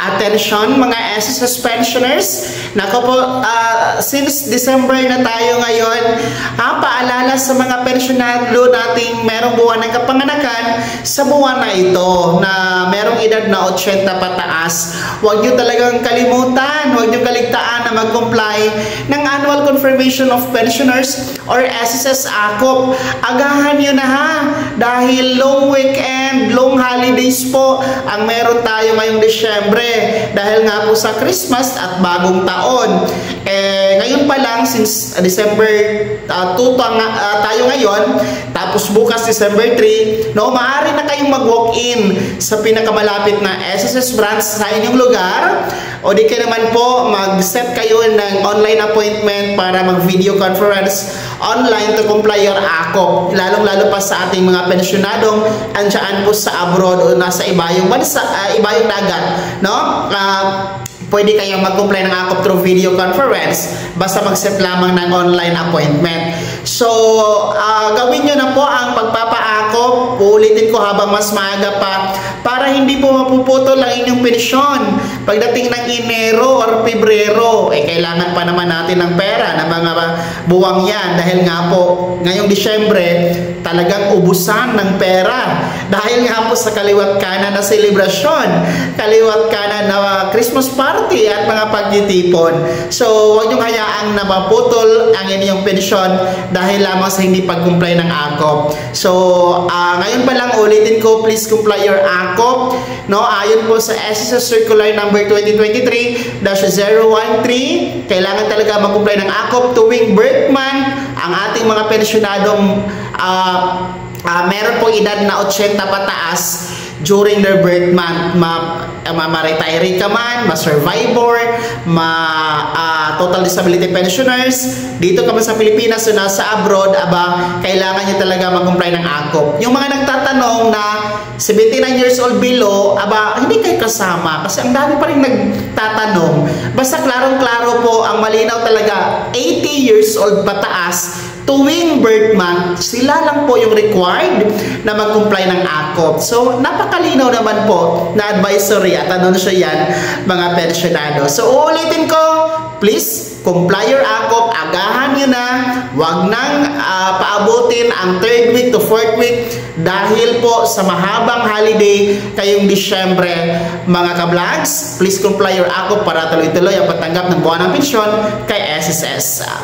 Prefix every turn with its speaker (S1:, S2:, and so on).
S1: Attention mga SSS pensioners, nako po, since December na tayo ngayon, paalala sa mga pensyonado nating merong buwan ng kapanganakan sa buwan na ito na merong edad na 80 pataas. Huwag nyo talagang kalimutan, huwag nyo kaligtaan na mag-comply ng Annual Confirmation of Pensioners or SSS AKOP. Agahan nyo na ha, dahil long weekend, long holidays po ang meron tayo ngayong Disyembre dahil nga po sa Christmas at bagong taon. Ngayon pa lang, since December 2 tayo ngayon, tapos bukas December 3, no, maaari na kayong mag-walk-in sa pinakamalapit na SSS branch sa inyong lugar, o di kayo naman po mag-set kayo ng online appointment para mag-video conference online to comply your AKOP, lalong-lalo pa sa ating mga pensyonadong andyan po sa abroad o nasa ibayong bansa, ibayong dagat, no? Pwede kayong mag-comply ng AKOP through video conference basta mag-set lamang ng online appointment. So, gawin nyo na po ang pagpapa-AKOP. Uulitin ko habang mas maaga pa para hindi po mapuputol ang inyong pensyon. Pagdating ng Enero or Pebrero, kailangan pa naman natin ng pera ng mga buwang yan dahil nga po ngayong Disyembre talagang ubusan ng pera dahil nga po sa kaliwat kanan na selebrasyon, kaliwat kanan na Christmas party at mga pagtitipon. So, huwag niyong hayaang na maputol ang inyong pensyon dahil lamang sa hindi pag-comply ng AKOP. So, ngayon pa lang ulitin ko, please comply your AKOP. No, ayon po sa SSS Circular number 2023-013, kailangan talaga mag-comply ng AKOP tuwing birth month ang ating mga pensyonadong meron pong edad na 80 pataas during their birth month. Ma-retire ka man, ma-survivor, total disability pensioners, dito ka man sa Pilipinas o nasa abroad, kailangan nyo talaga mag-comply ng AKOP. Yung mga nagtatanong na 79 years old below, hindi kayo kasama kasi ang dami pa rin nagtatanong. Basta klarong-klaro po, ang malinaw talaga, 80 years old pataas, tuwing birth month, sila lang po yung required na mag-comply ng AKOP. So, napakalinaw naman po na advisory at anunsyo yan, mga pensyonado. So, uulitin ko, please, comply your AKOP, agahan nyo na, wag nang paabutin ang 3rd week to 4th week dahil po sa mahabang holiday kayong Disyembre. Mga ka-vlogs, please comply your AKOP para tuloy-tuloy ang patanggap ng buwan ng pensyon kay SSS.